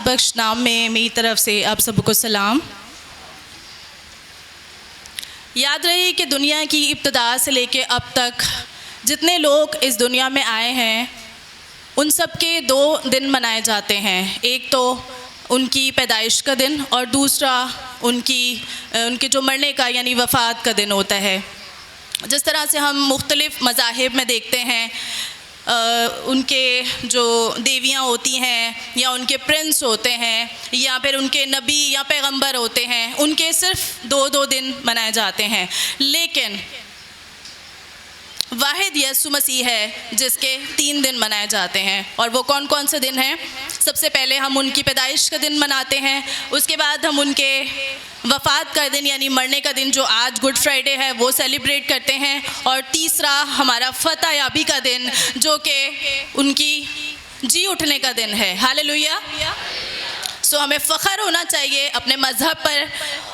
बख्श नाम में मेरी तरफ से आप सबको सलाम। याद रहे कि दुनिया की इब्तिदा से लेके अब तक जितने लोग इस दुनिया में आए हैं उन सब के 2 दिन मनाए जाते हैं। एक तो उनकी पैदाइश का दिन और दूसरा उनके जो मरने का यानी वफ़ात का दिन होता है। जिस तरह से हम मुख्तलिफ़ मज़ाहिब में देखते हैं उनके जो देवियाँ होती हैं या उनके प्रिंस होते हैं या फिर उनके नबी या पैगंबर होते हैं, उनके सिर्फ 2-2 दिन मनाए जाते हैं। लेकिन वाहिद यीशु मसीह है जिसके 3 दिन मनाए जाते हैं। और वो कौन कौन से दिन हैं? सबसे पहले हम उनकी पैदाइश का दिन मनाते हैं, उसके बाद हम उनके वफ़ात का दिन यानी मरने का दिन जो आज गुड फ्राइडे है वो सेलिब्रेट करते हैं, और तीसरा हमारा फतह याबी का दिन जो कि उनकी जी उठने का दिन है। हालेलुया। सो हमें फ़ख्र होना चाहिए अपने मज़हब पर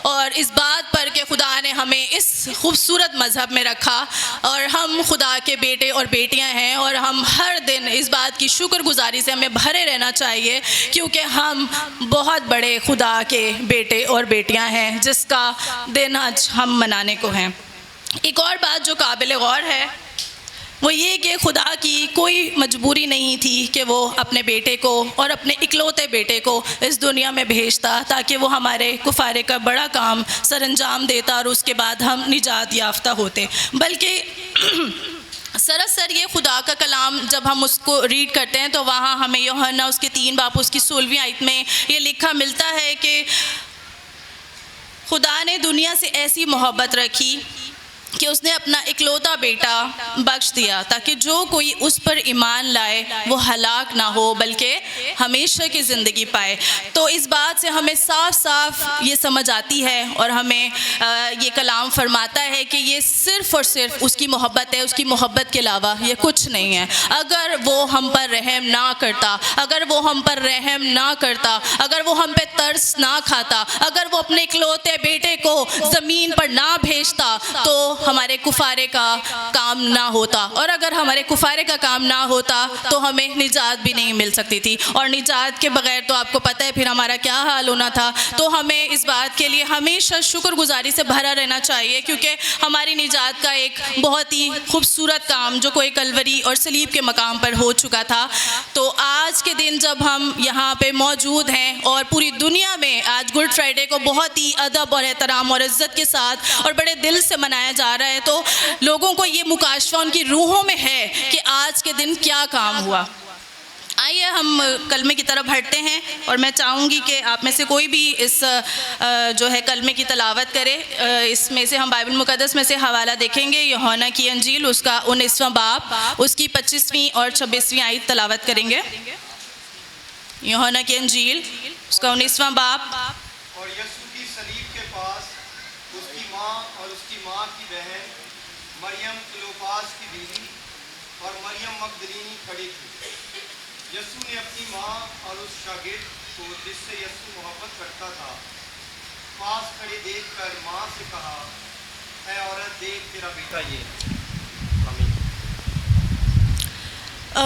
और इस बात पर कि खुदा ने हमें इस खूबसूरत मज़हब में रखा और हम खुदा के बेटे और बेटियां हैं, और हम हर दिन इस बात की शुक्रगुजारी से हमें भरे रहना चाहिए क्योंकि हम बहुत बड़े खुदा के बेटे और बेटियां हैं जिसका दिन आज हम मनाने को हैं। एक और बात जो काबिल गौर है वो ये कि खुदा की कोई मजबूरी नहीं थी कि वो अपने बेटे को और अपने इकलौते बेटे को इस दुनिया में भेजता ताकि वो हमारे कुफारे का बड़ा काम सरअंजाम देता और उसके बाद हम निजात याफ्ता होते। बल्कि सरासर ये खुदा का कलाम जब हम उसको रीड करते हैं तो वहाँ हमें यूहन्ना उसके 3 बाब उसकी 16वीं आयत में ये लिखा मिलता है कि खुदा ने दुनिया से ऐसी मोहब्बत रखी कि उसने अपना इकलौता बेटा बख्श दिया ताकि जो कोई उस पर ईमान लाए वो हलाक ना हो बल्कि हमेशा की ज़िंदगी पाए। तो इस बात से हमें साफ साफ ये समझ आती है और हमें ये कलाम फरमाता है कि ये सिर्फ़ और सिर्फ उसकी मोहब्बत है, उसकी मोहब्बत के अलावा ये कुछ नहीं है। अगर वो हम पर रहम ना करता, अगर वो हम पर रहम ना करता, अगर वो हम पे तरस ना खाता, अगर वो अपने इकलौते बेटे को ज़मीन पर ना भेजता तो हमारे कुफारे का काम ना होता, और अगर हमारे कुफारे का काम ना होता तो हमें निजात भी नहीं मिल सकती थी, और निजात के बगैर तो आपको पता है फिर हमारा क्या हाल होना था। तो हमें इस बात के लिए हमेशा शुक्रगुजारी से भरा रहना चाहिए क्योंकि हमारी निजात का एक बहुत ही खूबसूरत काम जो कोई कलवरी और सलीब के मकाम पर हो चुका था। तो आज के दिन जब हम यहाँ पे मौजूद हैं और पूरी दुनिया में आज गुड फ्राइडे को बहुत ही अदब और एहतराम और इज़्ज़त के साथ और बड़े दिल से मनाया जा रहा है, तो लोगों को ये मुकाशफा उनकी रूहों में है कि आज के दिन क्या काम हुआ। आइए हम कलमे की तरफ हटते हैं और मैं चाहूँगी कि आप में से कोई भी इस जो है कलमे की तलावत करे। इसमें से हम बाइबल मुक़द्दस में से हवाला देखेंगे यूहन्ना की अंजील उसका 19वां बाब उसकी 25वीं और 26वीं आयत तलावत करेंगे। यूहन्ना की अंजील उसका 19वां बाब। और यीशु की सलीब के पास उसकी माँ और उसकी माँ की बहन मरियम क्लोपास की बीवी और मरियम मगदलीनी खड़ी थी। यीशु ने अपनी माँ और उस शागिर्द को जिससे यीशु मोहब्बत करता था पास खड़े देखकर माँ से कहा, ऐ औरत देख तेरा बेटा ये।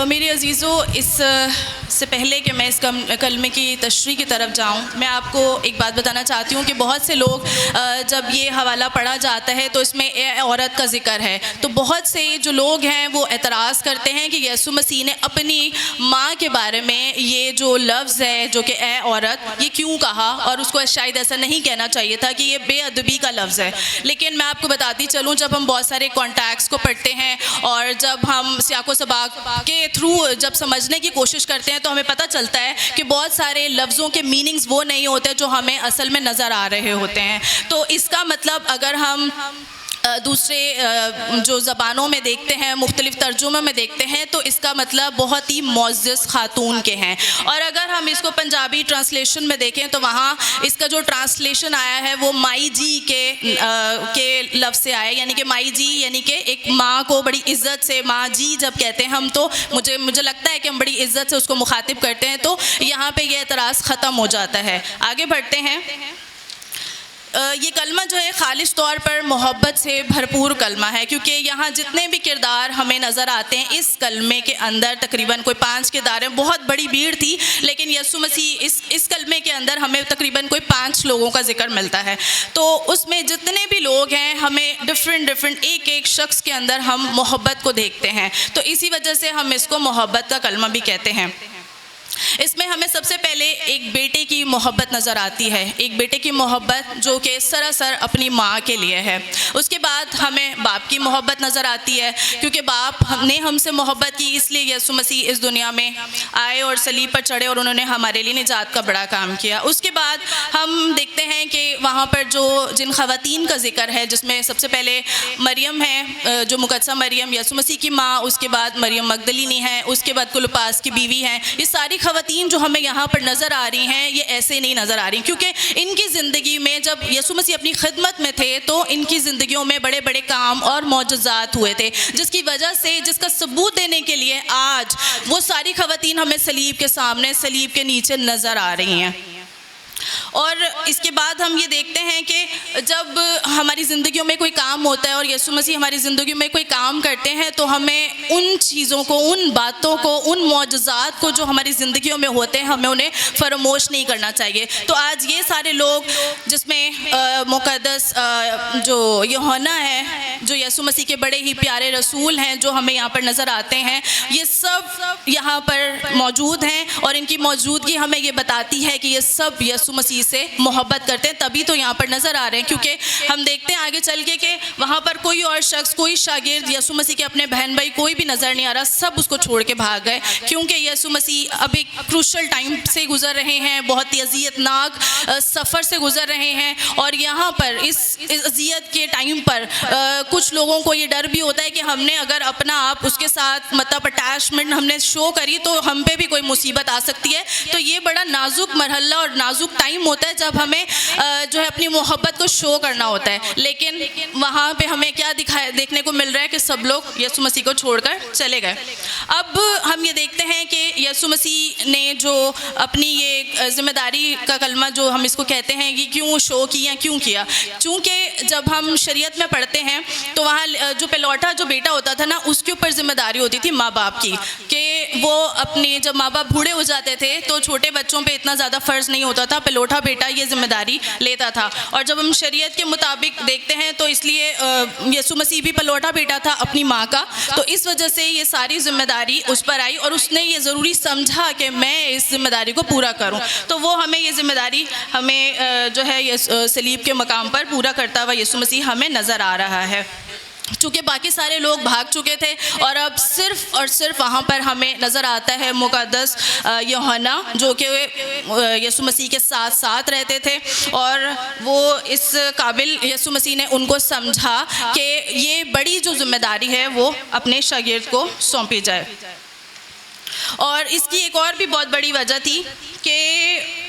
मेरे अजीज़ों, इससे पहले कि मैं इस कलमे की तशरीह की तरफ जाऊं, मैं आपको एक बात बताना चाहती हूं कि बहुत से लोग जब ये हवाला पढ़ा जाता है तो इसमें ए औरत का ज़िक्र है, तो बहुत से जो लोग हैं वो एतराज़ करते हैं कि यीशु मसीह ने अपनी माँ के बारे में ये जो लफ्ज़ है जो कि ए औरत, ये क्यों कहा, और उसको शायद ऐसा नहीं कहना चाहिए था कि ये बेअदबी का लफ्ज़ है। लेकिन मैं आपको बताती चलूँ, जब हम बहुत सारे कॉन्टैक्ट्स को पढ़ते हैं और जब हम सियाको सबाक के थ्रू जब समझने की कोशिश करते हैं तो हमें पता चलता है कि बहुत सारे लफ्ज़ों के मीनिंग्स वो नहीं होते जो हमें असल में नज़र आ रहे होते हैं। तो इसका मतलब अगर हम दूसरे जो ज़बानों में देखते हैं, मुख्तलिफ़ तर्जुमे में देखते हैं, तो इसका मतलब बहुत ही मुअज़्ज़ज़ खातून के हैं। और अगर हम इसको पंजाबी ट्रांसलेशन में देखें तो वहाँ इसका जो ट्रांसलेशन आया है वो माई जी के लफ्ज़ से आया, यानी कि माई जी यानी कि एक माँ को बड़ी इज़्ज़त से माँ जी जब कहते हैं हम, तो मुझे लगता है कि हम बड़ी इज़्ज़त से उसको मुखातिब करते हैं, तो यहाँ पर यह एतराज़ ख़त्म हो जाता है। आगे बढ़ते हैं। ये कलमा जो है खालिस तौर पर मोहब्बत से भरपूर कलमा है, क्योंकि यहाँ जितने भी किरदार हमें नज़र आते हैं इस कलमे के अंदर तकरीबन कोई 5 किरदार हैं। बहुत बड़ी भीड़ थी, लेकिन यीशु मसीह इस कलमे के अंदर हमें तकरीबन कोई 5 लोगों का जिक्र मिलता है। तो उसमें जितने भी लोग हैं हमें डिफरेंट एक शख्स के अंदर हम मोहब्बत को देखते हैं, तो इसी वजह से हम इसको मोहब्बत का कलमा भी कहते हैं। इसमें हमें सबसे पहले एक बेटे की मोहब्बत नज़र आती है, एक बेटे की मोहब्बत जो कि सरासर अपनी माँ के लिए है। उसके बाद हमें बाप की मोहब्बत नज़र आती है, क्योंकि बाप ने हमसे मोहब्बत की, इसलिए यीशु मसीह इस दुनिया में आए और सलीब पर चढ़े और उन्होंने हमारे लिए निजात का बड़ा काम किया। उसके बाद हम देखते हैं कि वहाँ पर जिन ख़वातीन का जिक्र है, जिसमें सबसे पहले मरियम है, जो मुकद्दसा मरियम यीशु मसीह की माँ, उसके बाद मरियम मगदलीनी है, उसके बाद क्लोपास की बीवी हैं। ये सारी ख़वातीन जो हमें यहाँ पर नज़र आ रही हैं ये ऐसे नहीं नज़र आ रही, क्योंकि इनकी ज़िंदगी में जब यीशु मसीह अपनी खिदमत में थे तो इनकी ज़िंदगियों में बड़े बड़े काम और मौजज़ात हुए थे, जिसकी वजह से, जिसका सबूत देने के लिए आज वो सारी ख़वातीन हमें सलीब के सामने, सलीब के नीचे नज़र आ रही हैं। और इसके बाद हम ये देखते हैं कि जब हमारी ज़िंदगियों में कोई काम होता है और यीशु मसीह हमारी ज़िंदगी में कोई काम करते हैं तो हमें उन चीज़ों को, उन बातों को, उन मौजज़ात को जो हमारी ज़िंदगियों में होते हैं हमें उन्हें फरामोश नहीं करना चाहिए। तो आज ये सारे लोग, जिसमें मुक़द्दस जो यूहन्ना है, जो यीशु मसीह के बड़े ही प्यारे रसूल हैं, जो हमें यहाँ पर नज़र आते हैं, ये सब यहाँ पर मौजूद हैं और इनकी मौजूदगी हमें ये बताती है कि ये सब यीशु मसीह से मोहब्बत करते हैं, तभी तो यहाँ पर नज़र आ रहे हैं। क्योंकि हम देखते हैं आगे चल के कि वहाँ पर कोई और शख्स, कोई शागिर्द यीशु मसीह के अपने बहन भाई कोई भी नज़र नहीं आ रहा, सब उसको छोड़ के भाग गए, क्योंकि यीशु मसीह अब एक क्रूशल टाइम से गुजर रहे हैं, बहुत ही अज़ियतनाक सफ़र से गुजर रहे हैं। और यहाँ पर इस अज़ियत के टाइम पर कुछ लोगों को ये डर भी होता है कि हमने अगर अपना आप उसके साथ मतलब अटैचमेंट हमने शो करी तो हम पे भी कोई मुसीबत आ सकती है। तो ये बड़ा नाजुक मरहला और नाजुक टाइम होता है जब हमें जो है अपनी मोहब्बत को शो करना होता है। लेकिन वहाँ पे हमें क्या देखने को मिल रहा है कि सब लोग यीशु मसीह को छोड़कर चले गए। अब हम ये देखते हैं कि यीशु मसीह ने जो अपनी ये ज़िम्मेदारी का कलमा जो हम इसको कहते हैं कि क्यों शो किया, क्यों किया, चूँकि जब हम शरीयत में पढ़ते हैं तो वहाँ जो पहलौठा जो बेटा होता था ना, उसके ऊपर ज़िम्मेदारी होती थी माँ बाप की, कि वो अपने जब माँ बाप बूढ़े हो जाते थे तो छोटे बच्चों पे इतना ज़्यादा फ़र्ज़ नहीं होता था, पहलौठा बेटा ये ज़िम्मेदारी लेता था। और जब हम शरीयत के मुताबिक देखते हैं तो इसलिए यीशु मसीह भी पहलौठा बेटा था अपनी माँ का, तो इस वजह से ये सारी ज़िम्मेदारी उस पर आई और उसने ये ज़रूरी समझा कि मैं इस ज़िम्मेदारी को पूरा करूँ। तो वो हमें ये ज़िम्मेदारी हमें जो है ये सलीब के मकाम पर पूरा करता हुआ यीशु मसीह हमें नज़र आ रहा है। चूँकि बाकी सारे लोग भाग चुके थे और अब सिर्फ़ और सिर्फ वहाँ पर हमें नज़र आता है मुक़द्दस यूहन्ना, जो कि यीशु मसीह के साथ साथ रहते थे और वो इस काबिल यीशु मसीह ने उनको समझा कि ये बड़ी जो ज़िम्मेदारी है वो अपने शागिर्द को सौंपी जाए। और इसकी एक और भी बहुत बड़ी वजह थी कि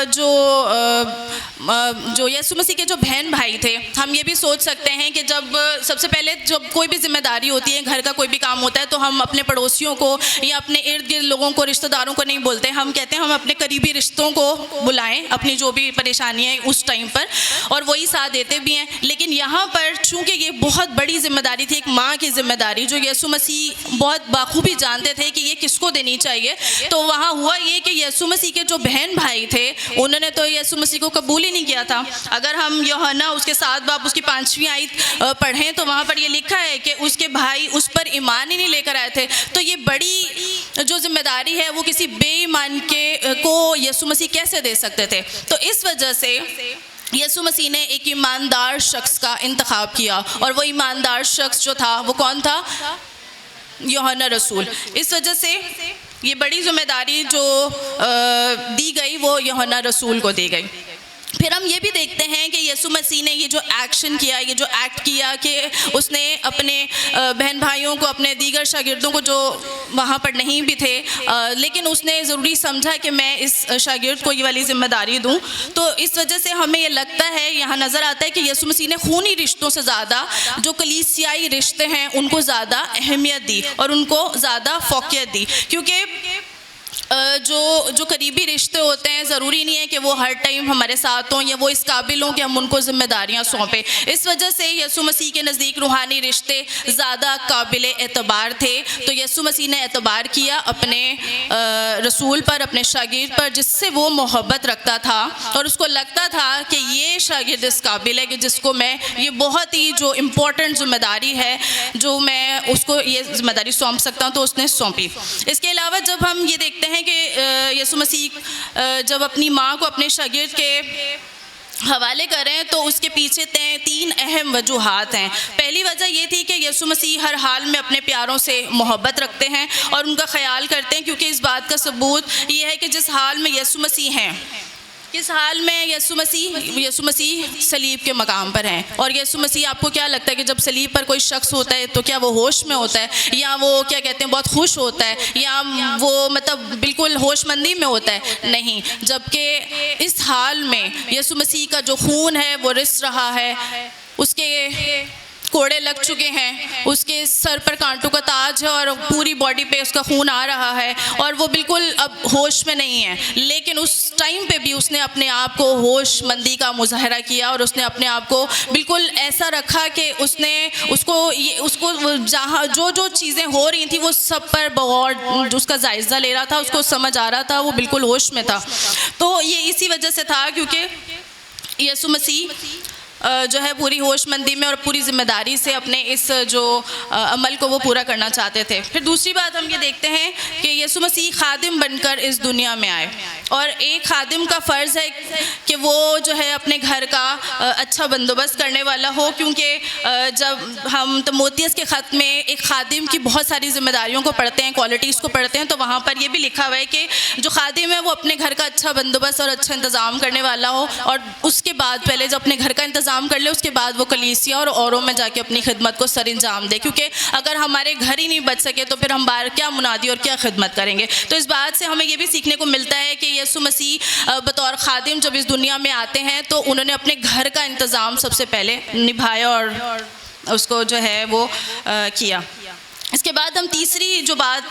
जो यीशु मसीह के जो बहन भाई थे, हम ये भी सोच सकते हैं कि जब सबसे पहले जब कोई भी जिम्मेदारी होती है, घर का कोई भी काम होता है, तो हम अपने पड़ोसियों को या अपने इर्द गिर्द लोगों को, रिश्तेदारों को नहीं बोलते, हम कहते हैं हम अपने करीबी रिश्तों को बुलाएं अपनी जो भी परेशानी है उस टाइम पर, और वही साथ देते भी हैं। लेकिन यहाँ पर चूँकि ये बहुत बड़ी जिम्मेदारी थी, एक माँ की जिम्मेदारी, जो यीशु मसीह बहुत बाखूबी जानते थे कि ये किसको देनी चाहिए, तो वहाँ हुआ ये कि यीशु मसीह के जो बहन भाई थे उन्होंने तो यीशु मसीह को कबूल ही नहीं किया था। अगर हम यूहन्ना उसके 7 बाब उसकी 5वीं आयत पढ़ें तो वहाँ पर ये लिखा है कि उसके भाई उस पर ईमान ही नहीं लेकर आए थे। तो ये बड़ी जो जिम्मेदारी है वो किसी बेईमान को यीशु मसीह कैसे दे सकते थे। तो इस वजह से यीशु मसीह ने एक ईमानदार शख्स का इंतखाब किया, और वो ईमानदार शख्स जो था वो कौन था? यूहन्ना रसूल। इस वजह से ये बड़ी जिम्मेदारी जो दी गई वो यूहन्ना रसूल को दी गई। फिर हम ये भी देखते हैं कि यीशु मसीह ने ये जो एक्शन किया, ये जो एक्ट किया कि उसने अपने बहन भाइयों को, अपने दीगर शागिर्दों को जो वहाँ पर नहीं भी थे, लेकिन उसने ज़रूरी समझा कि मैं इस शागिर्द को ये वाली ज़िम्मेदारी दूँ। तो इस वजह से हमें ये लगता है, यहाँ नज़र आता है कि यीशु मसीह ने खूनी रिश्तों से ज़्यादा जो कलीसियाई रिश्ते हैं उनको ज़्यादा अहमियत दी और उनको ज़्यादा फ़ौक़ियत दी, क्योंकि जो करीबी रिश्ते होते हैं, ज़रूरी नहीं है कि वो हर टाइम हमारे साथ हों या वो इस काबिल हों कि हम उनको ज़िम्मेदारियाँ सौंपें। इस वजह से यीशु मसीह के नज़दीक रूहानी रिश्ते ज़्यादा काबिल एतबार थे। तो यीशु मसीह ने एतबार किया अपने रसूल पर, अपने शागिर्द पर, जिससे वो मोहब्बत रखता था और उसको लगता था कि ये शागिर्द इस काबिल है कि जिसको मैं ये बहुत ही जो इम्पोर्टेंट ज़िम्मेदारी है जो मैं उसको ये ज़िम्मेदारी सौंप सकता हूँ, तो उसने सौंपी। इसके अलावा जब हम ये देखते हैं कि यीशु मसीह जब अपनी माँ को अपने शागिर्द के हवाले करें तो उसके पीछे 3 अहम वजूहात हैं। पहली वजह ये थी कि यीशु मसीह हर हाल में अपने प्यारों से मोहब्बत रखते हैं और उनका ख्याल करते हैं, क्योंकि इस बात का सबूत ये है कि जिस हाल में यीशु मसीह हैं, किस हाल में यीशु मसीह सलीब के मकाम पर हैं। और यीशु मसीह, आपको क्या लगता है कि जब सलीब पर कोई शख्स होता है तो क्या वो होश में होता है, या वो क्या कहते हैं बहुत खुश होता है, या वो मतलब बिल्कुल होशमंदी में होता है? नहीं। जबकि इस हाल में यीशु मसीह का जो खून है वो रिस रहा है, उसके कोड़े लग चुके हैं, उसके सर पर कांटों का ताज है और पूरी बॉडी पे उसका खून आ रहा है और वो बिल्कुल अब होश में नहीं है। लेकिन उस टाइम पे भी उसने अपने आप को होशमंदी का मुजाहरा किया और उसने अपने आप को बिल्कुल ऐसा रखा कि उसको जहाँ जो चीज़ें हो रही थी वो सब पर गौर उसका जायज़ा ले रहा था, उसको समझ आ रहा था, वो बिल्कुल होश में था। तो ये इसी वजह से था क्योंकि यीशु मसीह जो है पूरी होशमंदी में और पूरी ज़िम्मेदारी से अपने इस जो अमल को वो पूरा करना चाहते थे। फिर दूसरी बात हम ये देखते हैं कि यीशु मसीह खादिम बनकर इस दुनिया में आए और एक खादिम का फ़र्ज़ है कि वो जो है अपने घर का अच्छा बंदोबस्त करने वाला हो, क्योंकि जब हम तिमोथियस के ख़त में एक खादिम की बहुत सारी ज़िम्मेदारियों को पढ़ते हैं, क्वालिटीज़ को पढ़ते हैं, तो वहाँ पर ये भी लिखा हुआ है कि जो खादिम है वो अपने घर का अच्छा बंदोबस्त और अच्छा इंतज़ाम करने वाला हो, और उसके बाद पहले जब अपने घर का इंतज़ाम कर ले उसके बाद वो कलीसिया और औरों में जाके अपनी खिदमत को सरअंजाम दे, क्योंकि अगर हमारे घर ही नहीं बच सके तो फिर हम बाहर क्या मुनादी और क्या खिदमत करेंगे। तो इस बात से हमें ये भी सीखने को मिलता है कि यीशु मसीह बतौर खादिम जब इस दुनिया में आते हैं तो उन्होंने अपने घर का इंतज़ाम सबसे पहले निभाया और उसको जो है वो किया। इसके बाद हम तीसरी जो बात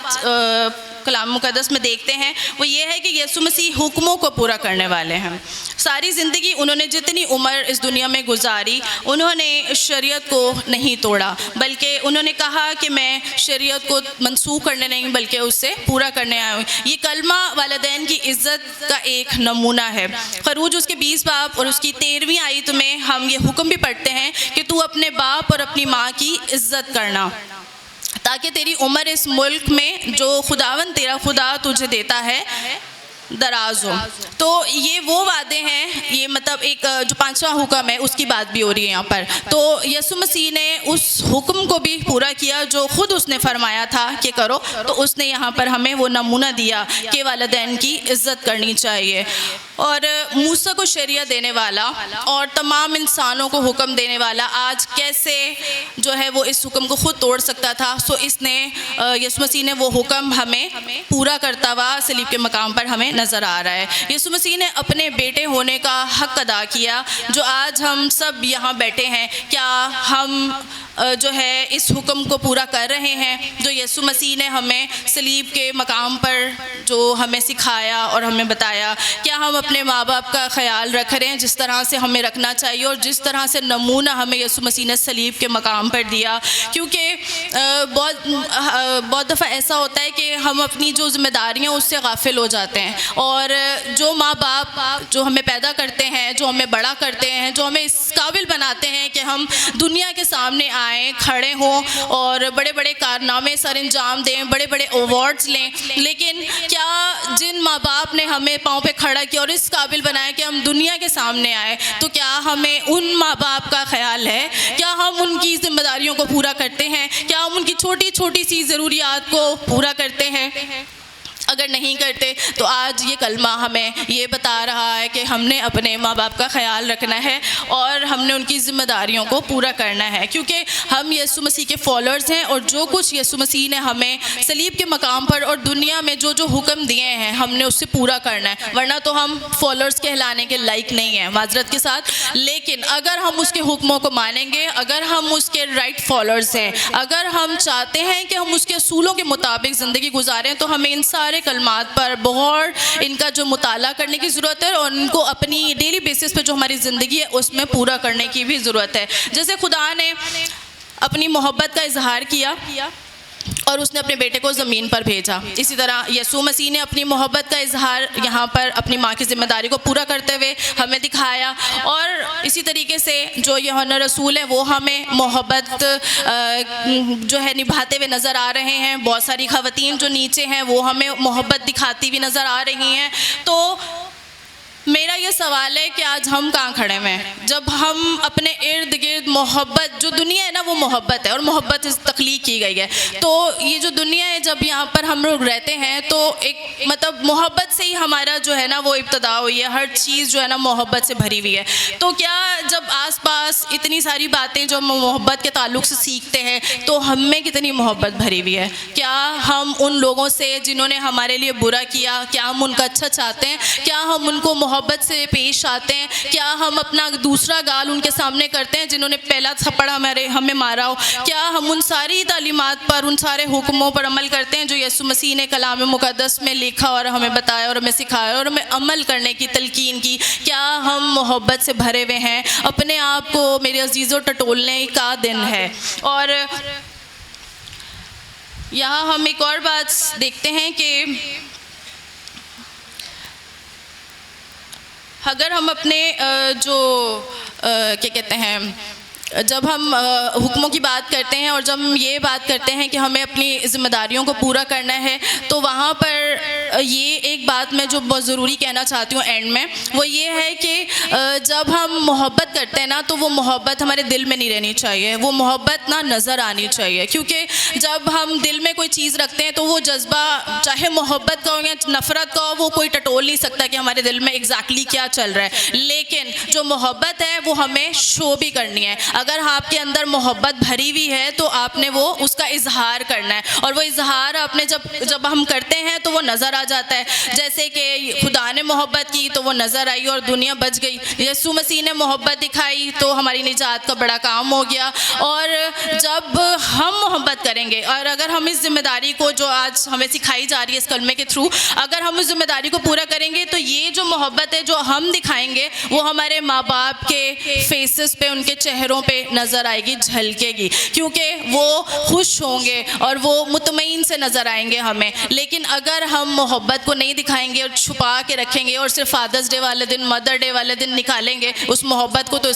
कलाम मुक़द्दस में देखते हैं वो ये है कि यीशु मसीह हुक्मों को पूरा करने वाले हैं। सारी ज़िंदगी उन्होंने जितनी उम्र इस दुनिया में गुजारी उन्होंने शरीयत को नहीं तोड़ा, बल्कि उन्होंने कहा कि मैं शरीयत को मनसूख करने नहीं बल्कि उससे पूरा करने आया हूँ। ये कलमा वालिदैन की इज़्ज़त का एक नमूना है। खरूज उसके 20 बाब और उसकी 13वीं आयत में हम ये हुक्म भी पढ़ते हैं कि तू अपने बाप और अपनी माँ की इज़्ज़त करना ताकि तेरी उम्र इस मुल्क में जो खुदावन तेरा खुदा तुझे देता है दराज हो। तो ये वो वादे हैं, ये मतलब एक जो 5वां हुक्म है उसकी बात भी हो रही है यहाँ पर। तो यीशु मसीह ने उस हुक्म को भी पूरा किया जो खुद उसने फरमाया था कि करो, तो उसने यहाँ पर हमें वो नमूना दिया कि वालिदैन की इज़्ज़त करनी चाहिए। और मूसा को शरीयत देने वाला और तमाम इंसानों को हुक्म देने वाला आज कैसे जो है वो इस हुक्म को खुद तोड़ सकता था। सो इसने यीशु मसीह ने वो हुक्म हमें पूरा करता हुआ सलीब के मकाम पर हमें नज़र आ रहा है। यीशु मसीह ने अपने बेटे होने का हक़ अदा किया जो आज हम सब यहाँ बैठे हैं। क्या हम जो है इस हुक्म को पूरा कर रहे हैं जो यीशु मसीह ने हमें सलीब के मकाम पर जो हमें सिखाया और हमें बताया? क्या हम अपने माँ बाप का ख्याल रख रहे हैं जिस तरह से हमें रखना चाहिए और जिस तरह से नमूना हमें यीशु मसीह ने सलीब के मकाम पर दिया? क्योंकि बहुत दफ़ा ऐसा होता है कि हम अपनी जो ज़िम्मेदारियाँ उससे गाफिल हो जाते हैं, और जो माँ बाप जो हमें पैदा करते हैं, जो हमें बड़ा करते हैं, जो हमें इस काबिल बनाते हैं कि हम दुनिया के सामने आए, खड़े हों और बड़े बड़े कारनामे सर अंजाम दें, बड़े बड़े अवार्ड्स लें, लेकिन क्या जिन माँ बाप ने हमें पाँव पे खड़ा किया और इस काबिल बनाया कि हम दुनिया के सामने आए, तो क्या हमें उन माँ बाप का ख्याल है? क्या हम उनकी ज़िम्मेदारियों को पूरा करते हैं? क्या हम उनकी छोटी छोटी सी ज़रूरियात को पूरा करते हैं? अगर नहीं करते तो आज ये कलमा हमें ये बता रहा है कि हमने अपने माँ बाप का ख्याल रखना है और हमने उनकी ज़िम्मेदारियों को पूरा करना है, क्योंकि हम यीशु मसीह के फॉलोअर्स हैं और जो कुछ यीशु मसीह ने हमें सलीब के मकाम पर और दुनिया में जो जो हुक्म दिए हैं हमने उससे पूरा करना है, वरना तो हम फॉलोअर्स कहलाने के लायक नहीं हैं, माजरत के साथ। लेकिन अगर हम उसके हुक्मों को मानेंगे, अगर हम उसके राइट फॉलोअर्स हैं, अगर हम चाहते हैं कि हम उसके असूलों के मुताबिक ज़िंदगी गुजारें, तो हमें इन सारे सारे कलमात पर बहुत इनका जो मुताला करने की ज़रूरत है और उनको अपनी डेली बेसिस पे जो हमारी ज़िंदगी है उसमें पूरा करने की भी ज़रूरत है। जैसे खुदा ने अपनी मोहब्बत का इजहार किया और उसने अपने बेटे को ज़मीन पर भेजा, इसी तरह यीशु मसीह ने अपनी मोहब्बत का इजहार यहाँ पर अपनी माँ की ज़िम्मेदारी को पूरा करते हुए हमें दिखाया। और इसी तरीके से जो यूहन्ना रसूल हैं वो हमें मोहब्बत जो है निभाते हुए नज़र आ रहे हैं। बहुत सारी ख़वातीन जो नीचे हैं वो हमें मोहब्बत दिखाती हुई नज़र आ रही हैं। तो मेरा ये सवाल है कि आज हम कहाँ खड़े हुए हैं जब हम अपने इर्द गिर्द मोहब्बत, जो दुनिया है ना वो मोहब्बत है और मोहब्बत से तख्लीक की गई है। तो ये जो दुनिया है जब यहाँ पर हम लोग रहते हैं तो एक मतलब मोहब्बत से ही हमारा जो है ना वो इब्तदा हुई है, हर चीज़ जो है ना मोहब्बत से भरी हुई है। तो क्या जब आसपास इतनी सारी बातें जो हम मोहब्बत के ताल्लुक़ से सीखते हैं तो हम में कितनी मोहब्बत भरी हुई है? क्या हम उन लोगों से जिन्होंने हमारे लिए बुरा किया, क्या हम उनका अच्छा चाहते हैं? क्या हम उनको मोहब्बत से पेश आते हैं? क्या हम अपना दूसरा गाल उनके सामने करते हैं जिन्होंने पहला थप्पड़ हमें मारा हो? क्या हम उन सारी तालीमात पर, उन सारे हुक्मों पर अमल करते हैं जो यीशु मसीह ने कलाम मुक़द्दस में लिखा और हमें बताया और हमें सिखाया और हमें अमल करने की तलकीन की? क्या हम मोहब्बत से भरे हुए हैं? अपने आप को मेरे अजीज़ों टटोलने का दिन है। और यहाँ हम एक और बात देखते हैं कि अगर हम अपने जो क्या कहते हैं, जब हम हुक्मों की बात करते हैं और जब हम ये बात करते हैं कि हमें अपनी ज़िम्मेदारियों को पूरा करना है तो वहाँ पर ये एक बात मैं जो बहुत ज़रूरी कहना चाहती हूँ एंड में, वो ये है कि जब हम मोहब्बत करते हैं ना तो वो मोहब्बत हमारे दिल में नहीं रहनी चाहिए, वो मोहब्बत ना नज़र आनी चाहिए। क्योंकि जब हम दिल में कोई चीज़ रखते हैं तो वो जज्बा चाहे मोहब्बत का हो या नफ़रत का हो, वो कोई टटोल नहीं सकता कि हमारे दिल में एग्जैक्टली क्या चल रहा है। लेकिन जो मोहब्बत है वो हमें शो भी करनी है। अगर आपके अंदर मोहब्बत भरी हुई है तो आपने वो उसका इजहार करना है और वो इजहार आपने जब हम करते हैं तो वो नज़र आ जाता है। जैसे कि खुदा ने मोहब्बत की तो वो नज़र आई और दुनिया बच गई। यीशु मसीह ने मोहब्बत दिखाई तो हमारी निजात का बड़ा काम हो गया। और जब हम मोहब्बत करेंगे और अगर हम इस ज़िम्मेदारी को जो आज हमें सिखाई जा रही है इस कलमे के थ्रू, अगर हम उस ज़िम्मेदारी को पूरा करेंगे तो ये जो मोहब्बत है जो हम दिखाएंगे वो हमारे माँ बाप के फेसेस पे, उनके चेहरों पे नज़र आएगी, झलकेगी, क्योंकि वो खुश होंगे और वो मुतमईन से नज़र आएंगे हमें। लेकिन अगर हम मोहब्बत को नहीं दिखाएंगे और छुपा के रखेंगे और सिर्फ फादर्स डे वाले दिन, मदर डे वाले दिन निकालेंगे उस मोहब्बत को, तो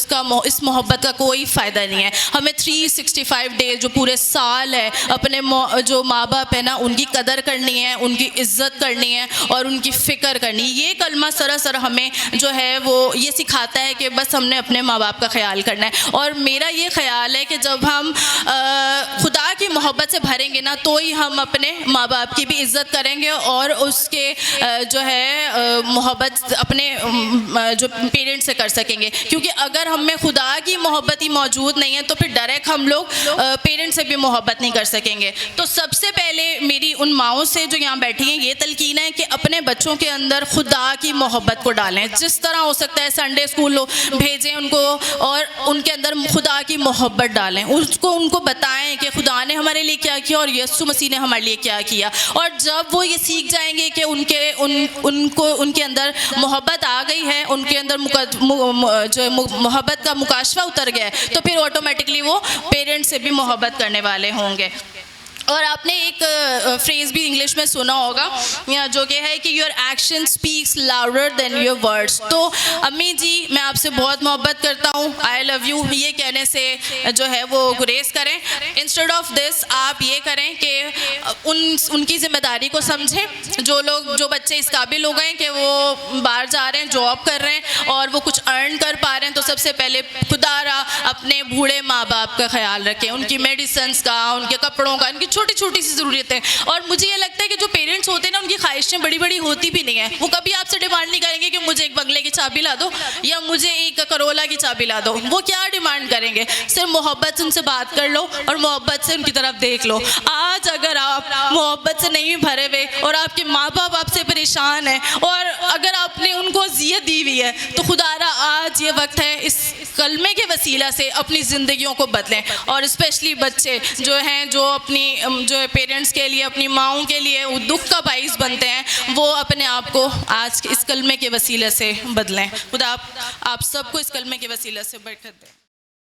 इस मोहब्बत का कोई फ़ायदा नहीं है। हमें 365 डेज जो पूरे साल है अपने जो माँ बाप है ना उनकी कदर करनी है, उनकी इज़्ज़त करनी है और उनकी फ़िक्र करनी है। ये कलमा सरासर हमें जो है वो ये सिखाता है कि बस हमने अपने माँ बाप का ख्याल करना है। और मेरा ये ख्याल है कि जब हम खुदा की मोहब्बत से भरेंगे ना तो ही हम अपने माँ बाप की भी इज़्ज़त करेंगे और उसके जो है मोहब्बत अपने जो पेरेंट्स से कर सकेंगे। क्योंकि अगर हम में खुदा की मोहब्बत ही मौजूद नहीं है तो फिर डायरेक्ट हम लोग पेरेंट्स से भी मोहब्बत नहीं कर सकेंगे। तो सबसे पहले मेरी उन माँओं से जो यहाँ बैठी हैं ये तलकीन है कि अपने बच्चों के अंदर खुदा की मोहब्बत को डालें। जिस तरह हो सकता है संडे स्कूल भेजें उनको और उनके अंदर खुदा की मोहब्बत डालें, उनको बताएं कि खुदा ने हमारे लिए क्या किया और यीशु मसीह ने हमारे लिए क्या किया। और जब वो ये सीख जाएंगे कि उनके अंदर मोहब्बत आ गई है, उनके अंदर जो मोहब्बत का मुकाशवा उतर गया है, तो फिर ऑटोमेटिकली वो पेरेंट्स से भी मोहब्बत करने वाले होंगे। और आपने एक फ्रेज़ भी इंग्लिश में सुना होगा जो कि है कि your action speaks louder than your words. तो अम्मी जी मैं आपसे बहुत मोहब्बत करता हूँ, आई लव यू ये कहने से जो है वो गुरेज करें। इंस्टेड ऑफ दिस आप ये करें कि उनकी ज़िम्मेदारी को समझें। जो बच्चे इस काबिल हो गए कि वो बाहर जा रहे हैं, जॉब कर रहे हैं और वो कुछ अर्न कर पा रहे हैं, तो सबसे पहले खुदारा अपने बूढ़े माँ बाप का ख्याल रखें, उनकी मेडिसिन्स का, उनके कपड़ों का, उनकी छोटी छोटी सी ज़रूरतें। और मुझे ये लगता है कि जो पेरेंट्स होते हैं ना उनकी ख्वाहिशें बड़ी बड़ी होती भी नहीं है। वो कभी आपसे डिमांड नहीं करेंगे कि मुझे एक बंगले की चाबी ला दो या मुझे एक करोला की चाबी ला दो। वो क्या डिमांड करेंगे? सिर्फ मोहब्बत से उनसे बात कर लो और मोहब्बत से उनकी तरफ देख लो। आज अगर आप मोहब्बत से नहीं भरे हुए और आपके माँ बाप आपसे परेशान हैं और अगर आपने उनको अज़ियत दी हुई है तो खुदारा आज ये वक्त है इस कलमे के वसीला से अपनी ज़िंदगियों को बदलें। और स्पेशली बच्चे जो हैं जो अपनी जो है पेरेंट्स के लिए, अपनी माँओं के लिए वो दुख का बाइस बनते हैं, वो अपने आप को आज इस कलमे के वसीले से बदलें। खुदा आप सबको इस कलमे के वसीले से बरकत दें।